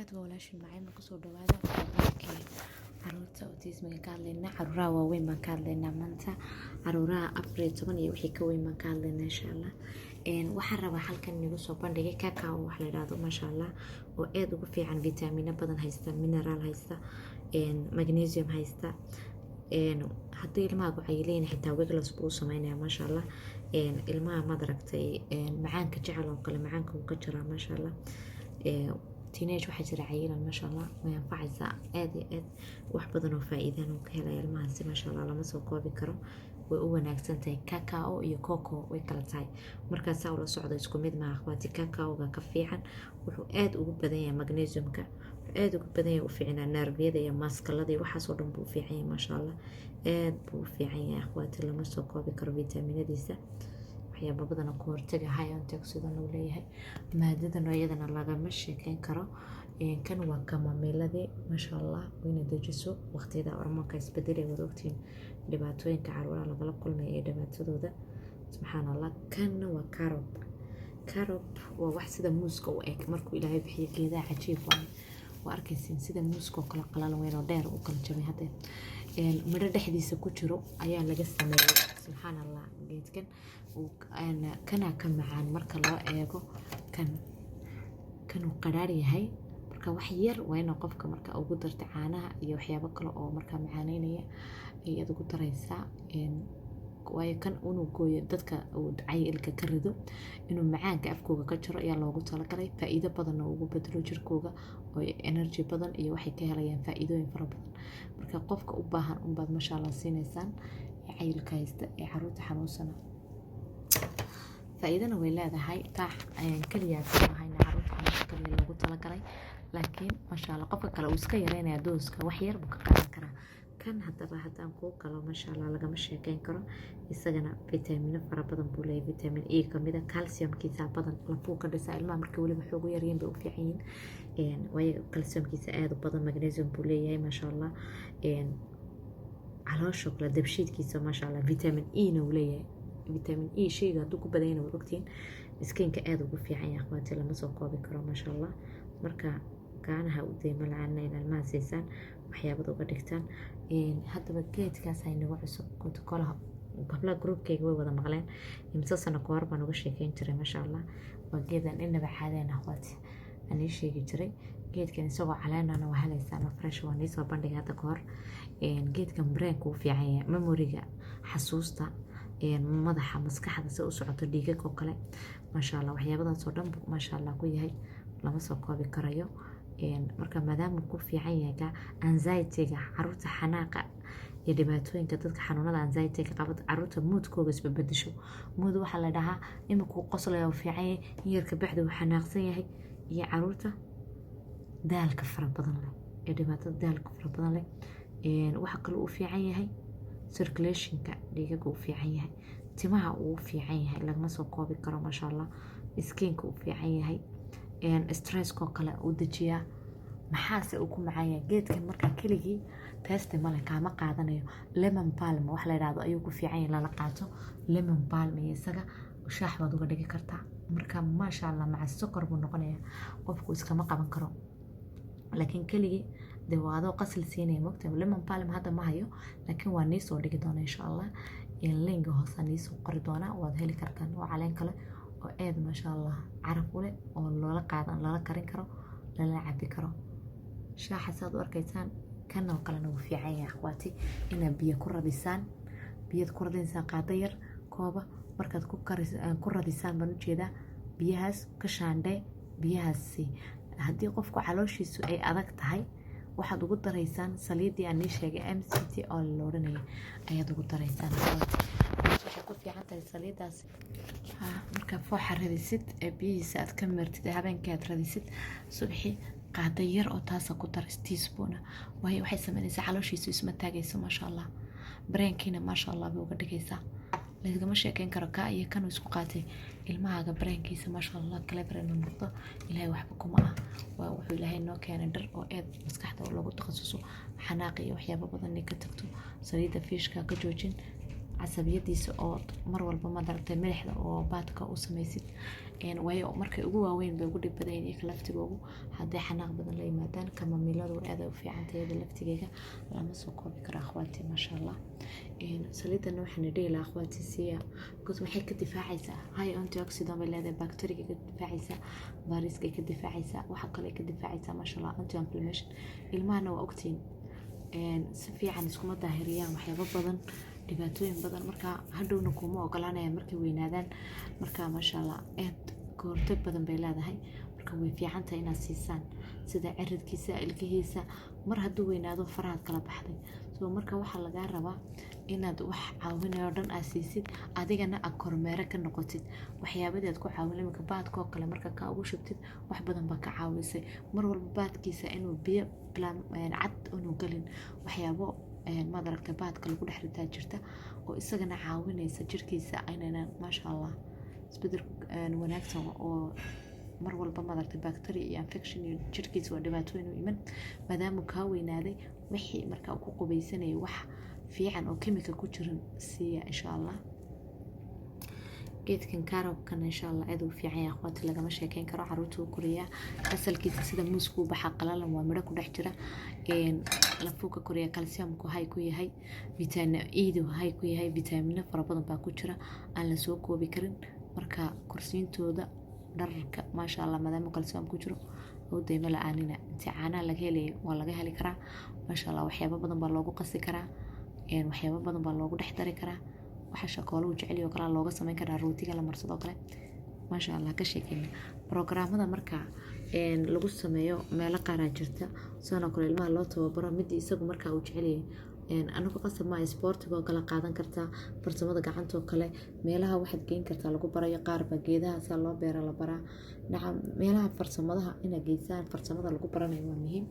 barakaatu walaashin macayna kusoo dhawaada barnaamijkii caruurta autism ka hadlayna caruuraha waaweyn baan ka hadlaynaa maanta caruuraha afar iyo toban iyo wixii ka weyn baan ka hadlaynaa insha Allah waxaan rabaa halkan inagu soo bandhigay cacao wax la yiraahdo masha Allah oo aad ugu fiican vitamino badan haysta mineral haysta magnesium haysta haddii ilmaha waxay leeyihiin xitaa weight loss buu sameeyaa masha Allah ilmaha ma daragtay macaanka jecel oo kale macaanka uu ka jiraa masha Allah teenage waxa jira cayilan masha Allah ma yanfacaysa aad iyo aad wax badan oo faa'iido ah ka helay ilmahaasi masha Allah lama soo koobi karo way u wanaagsan tahay cacao iyo cocoa way kala tahay markaas uu la socdo isku mid ma akhwaati cacao-ga ka fiican wuxuu aad ugu badan yahay magnesium-ka aad ugu badan yahay u fiicnaa nerviyada iyo maskalada iyo waxaas oo dhan buu fiican yahay masha Allah aad buu fiican yahay akhwaati lama soo koobi karo vitaminadiisa waxyaabo badan oo hortaga high antioxidant uu leeyahay maadada noocyadana lagama sheekayn karo kan waa kamamiladii masha Allah wayna dajiso waqtiyada hormoonka isbedelay wada ogtiin dhibaatooyinka caruuraha lagala kulmay ee dhibaatadooda subxaanallah kan waa carob waa wax sida muuska u eg markuu ilaahay bixiyo geedaha cajiib waa arkaysiin sida muuska oo kala qalalan weyn oo dheer u kala jabay hadda midho dhexdiisa ku jiro ayaa laga sameeyay subxaanallah geedkan kana ka macaan marka loo eego kan uu qaraar yahay marka wax yar waa in qofka marka ugu darto caanaha iyo waxyaabo kale oo marka macaaneynaya ay ugu daraysaa waayo kan uu gooyo dadka uu cayilka ka rido inuu macaanka afkooga ka jiro ayaa loogu talagalay faa'iido badan oo ugu bedelo jirkooga oo energy badan iyo waxay ka helayaan faa'iidooyin fara badan marka qofka u baahan baad masha Allah siineysaan cayilka haysta ee caruurta xanuunsana faa'iidana way leedahay kaliya ayna caruurta kaliya loogu talagalay laakiin masha Allah qofka kale uu iska yareynaya dooska wax yar buu ka qaadan karaa kan hadaba hadaan ku kala masha Allah lagama sheekayn karo isagana vitamino fara badan buu leeyahay vitamin E kamida calcium-kiisa badan lafuu ka dhisa ilmaha markii waliba xoog u yareen bay u fiican yihiin way calcium-kiisa aad u badan magnesium buu leeyahay masha Allah caloosha kala dabshiidkiisa masha Allah vitamin E na uu leeyahay vitamin E shayga hadduu ku badan yahay waqtiin skinka aad ugu fiican yahay akhwaati lama soo koobi karo masha Allah marka gaanaha u deema la'aana in ilmaha siisaan waxyaabada uga dhigtaan haddaba geedkaas ay nagu cusub kolaha gabla groupkayga way wada maqleen imsa sano ka hor baan uga sheekayn jiray masha Allah waa geedan inaba caadeen akhwaati aan ii sheegi jiray geedkan isagoo caleennana waa helaysaan oo fresh waa nii soo bandhigay hadda ka hor geedkan brainka uu fiican yahay memoriga xasuusta madaxa maskaxda si u socoto dhiigag oo kale masha Allah waxyaabadaas oo dhan masha Allah ku yahay lama soo koobi karayo marka maadaama ku fiican yahay ka anxiety-ga caruurta xanaaqa iyo dhibaatooyinka dadka xanuunada anxiety-ga qaba caruurta moodkooda isbedesho mood waxa la dhahaa iminku qoslayo fiican yahay yarka baxda uu xanaaqsan yahay iyo caruurta daalka fara badan leh ee dhibaatada daalka fara badan leh waxa kale uu fiican yahay circulation-ka dhiigga uu fiican yahay timaha uu fiican yahay lagama soo koobi karo masha Allah skin-ka uu fiican yahay stress-ko kale uu dajiyaa maxaase uu ku macaan yahay geedkan marka keligii taste male kaama qaadanayo lemon balm wax la yiraahdo ayuu ku fiican yahay la qaato lemon balm iyo isaga shaax baad uga dhigi kartaa marka masha Allah maca sokor buu noqonayaa qofku iskama qaban karo laakiin keligii dawaado qasl siinay mogta lemon balm hadda ma hayo laakiin waa nii soo dhigi doona insha Allah link hoos nii soo qori doona waad heli kartaan oo caleen kale oo aad masha Allah caraf u leh oo loola qaadan lala karin karo lala cabi karo shaaxa saad u arkaysaan kan oo kale uu fiican yahay akhwaati ina biyo ku radisaan qaada yar kooba markaad ku radisaan baan u jeedaa biyahaas ka shaandhe biyahaasi haddii qofku calooshiisu ay adag tahay waxaad ugu daraysaan saliidii aan sheegay MCT oo la oranay ayaad ugu daraysaan waxay ku fiican tahay saliidaas marka fooxa radisid biyihiisa aad ka martid habeenkii aad radisid subaxii qaada yar oo taas ku dar teaspoon waxay sameynaysaa calooshiisu isma taagayso masha Allah brainkiina masha Allah buu uga dhigaysaa lagama sheekayn karo ka iyo kan isku qaatay ilmahaaga brainkiisa masha Allah kala brain noqdo ilaahay waxba kuma ah waa wuxuu ilaahay noo keenay dhar oo aad maskaxda loogu takhasuso xanaaq iyo waxyaabo badan ka tagto saliida fiishka ka joojin casabiyadiisa oo mar walba ma daragtay milixda oo baadka u samaysid waayo markay ugu waaweyn bay ugu dhib badan yihiin iyaga laftigoogu hadday xanaaq badan la yimaadaan kamamiladu aad ay u fiican tahay iyada laftigeega lama soo koobi karo akhwaati maasha allah saliidana waxaan dhihi lahaa akhwaati siiya because waxay ka difaacaysaa high antioxidant bay leedahay bacteria ka difaacaysaa viruska ka difaacaysaa waxa kale ka difaacaysaa maasha allah anti inflammation ilmahana waa ogtiin si fiican iskuma daahiriyaan waxyaabo badan dhibaatooyin badan marka hadhowna kuma ogolaanayaan markay weynaadaan marka maasha allah aad kahortag badan bay leedahay marka way fiican tahay inaad siisaan sida ciridkiisa ilkihiisa mar hadduu weynaado farahaad kala baxday so marka waxaa lagaa rabaa inaad wax caawinayo dhan aad siisid adigana aad kormeere ka noqotid waxyaabadii aad ku caawin iminka baadka oo kale marka ka ugu shubtid wax badan baa ka caawisay mar walba baadkiisa inuu biyo cad inuu galin waxyaabo maad aragtay baadka lagu dhex ritaa jirta oo isagana caawinaysa jirkiisa aynana maasha allah isbedel wanaagsan oo mar walba maad aragtay bacteria iyo infection iyo jirkiisa waa dhibaatooyin u iman maadaama kaa weynaaday wixii marka ku qubaysanaya wax fiican oo chemical ku jiran siiya insha allah geedkan kaarobkan insha allah aad u fiican yahay akhwaati lagama sheekeyn karo caruurta uu koriyaa asalkiisa sida muuska u baxa qalalan waa midho ku dhex jira lafuu ka koriyaa calciumku hay ku yahay vitamin E hay ku yahay vitamino fara badan baa ku jira aan la soo koobi karin marka korsiintooda dharka maasha allah maadaama calcium ku jiro oo dayma la'aanina inta caanaha laga helay waa laga heli karaa maasha allah waxyaabo badan baa loogu qasi karaa waxyaabo badan baa loogu dhex dari karaa waxa shaqoolahu jecel iyo kala looga sameyn karaa rootiga la marsado kale maasha allah ka sheekayna programada marka lagu sameeyo meelo qaar jirta soo kale ilmaha loo tababaro mid isagu marka uu jecel yahay anagu qasab ma sportiga kala qaadan kartaa farsamada gacanta oo kale meelaha waxaad geyn kartaa lagu barayo qaar ba geedaha sa loo beero la baraa nacam meelaha farsamadaha ina geysaan farsamada lagu baranayo waa muhiim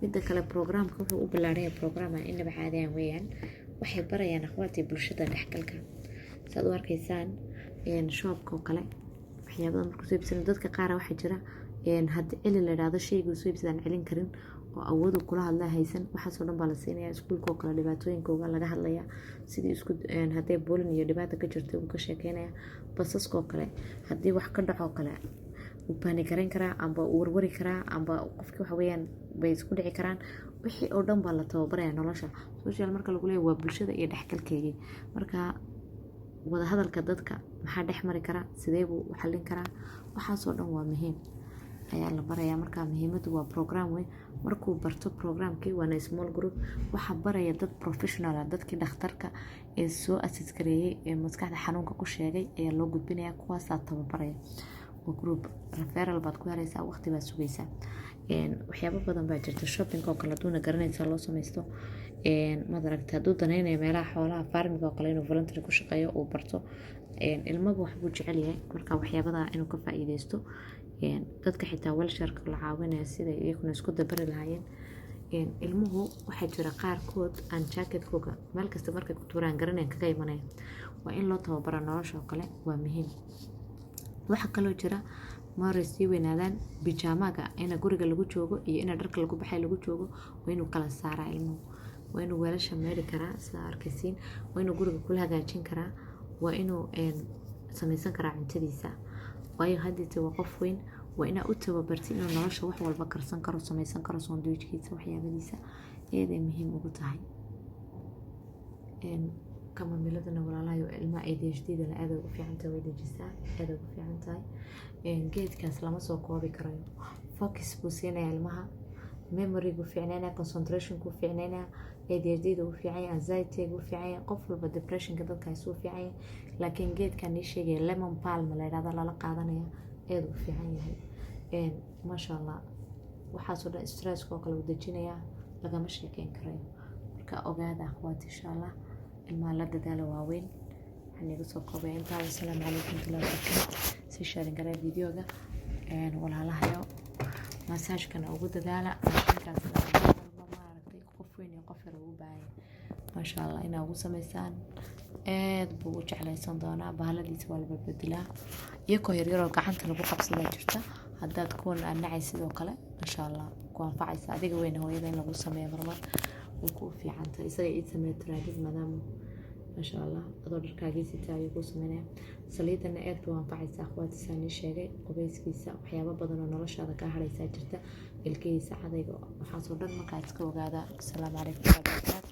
midda kale programka wuxuu u bilaaraya programa inaba caadiyaan weeyaan waxay barayaan akhwaati bulshada dhexgalka saad u arkaysaan shopka oo kale waxyaabaha markuu soo iibsan dadka qaar waxa jira haddii cili la yiraahdo shaygu soo iibsadaan celin karin oo awood u kula hadla haysan waxaas oo dhan baa la siinayaa iskuulka oo kale dhibaatooyinkooda laga hadlayaa sidii isku haddii bullying iyo dhibaato ka jirto uu ka sheekeynaya basaska oo kale haddii wax ka dhaco kale uu paanikarin karaa amba uu warwari karaa amba qofkii waxa weeyaan bay isku dhici karaan wixii oo dhan baa la tababaraya nolosha social marka lagu leeyahay waa bulshada iyo dhexgalkeedii marka wada hadalka dadka maxaa dhex mari kara sidee buu u xallin karaa waxaas oo dhan waa muhiim ayaa la barayaa marka muhiimadu waa program weyn markuu barto programkii waana small group waxa baraya dad professional dadkii dhakhtarka ee soo assist gareeyay ee maskaxda xanuunka ku sheegay ayaa loo gudbinaya kuwaas tababaraya oo group referral baad ku helaysaa waqti baad sugaysaa waxyaabo badan baa jirta shopping oo kala duwan garanaysa loo samaysto ma daragta hadduu danaynayo meelaha xoolaha farming oo kale inuu voluntary ku shaqeeyo uu barto ilmaha wax buu jecel yahay marka waxyaabada inuu ka faa'iideysto dadka xitaa welsharka la caawinaya sida iyaguna isku dabari lahaayeen ilmuhu waxaa jira qaarkood aan jacketkooga meel kasta markay ku tuuraan garanayn kaga imanaya waa in loo tababara nolosha oo kale waa muhiim waxaa kaloo jira maray sii weynaadaan bijaamaga ina guriga lagu joogo iyo ina dharka lagu baxay lagu joogo waa inuu kala saaraa ilmuhu waa inuu weelasha meeri karaa sida arkaysiin waa inuu guriga kula hagaajin karaa waa inuu samaysan karaa cuntadiisa waayo haddiise waa qof weyn waa inaa u tababartid inuu nolosha wax walba karsan karo samaysan karo sandwichkiisa waxyaabadiisa eeday muhiim ugu tahay kama miladana walaalahayo ilmaha ADHD-da la aad ugu fiican tahay way dejisaa aad ugu fiican tahay geedkaas lama soo koobi karayo focus buu siinaya ilmaha memory gu fiicnayna concentration ku fiicnayna ADHD-da uu fiican yahay anxiety gu fiican yahay qof walba depression-ka dadka isuu fiican yahay laakiin geedkan ii sheegay lemon palm la yiraahdo lala qaadanaya aad u fiican yahay masha Allah waxaasoo dhan stress-ka oo kale u dejinaya lagama sheekeyn karayo marka ogaada akhwaat insha Allah ilmaha la dadaalo waaweyn waxaan igu soo koobay intaa wassalaamu calaykum warahmatullahi wabarakaatuh si sharing garay videoga walaalahayo masaajkana ugu dadaala maashinkaas ma aragtay qof weyn iyo qof yar ugu baahan masha Allah inaa ugu samaysaan aad buu u jeclaysan doonaa bahaladiisa waa la beddelaa iyagoo yaryaroo gacanta lagu qabsadaa jirta haddaad kuwan aan nacay sidoo kale masha Allah ku anfacaysa adiga weyn hooyada in lagu sameeyo marmar way ku fiican tahay isaga ii sameeyo taraagid maadaama ما شاء الله adoo dharkaagiisa ayuu ku sameynaya saliidana aad u anfacaysa akhwaatiisaan sheegay qubayskiisa waxyaabo badan oo noloshaada ka haraysa jirta ilkihiisa cadayga waxaas oo dhan markaa iska ogaada. Assalaamu calaykum.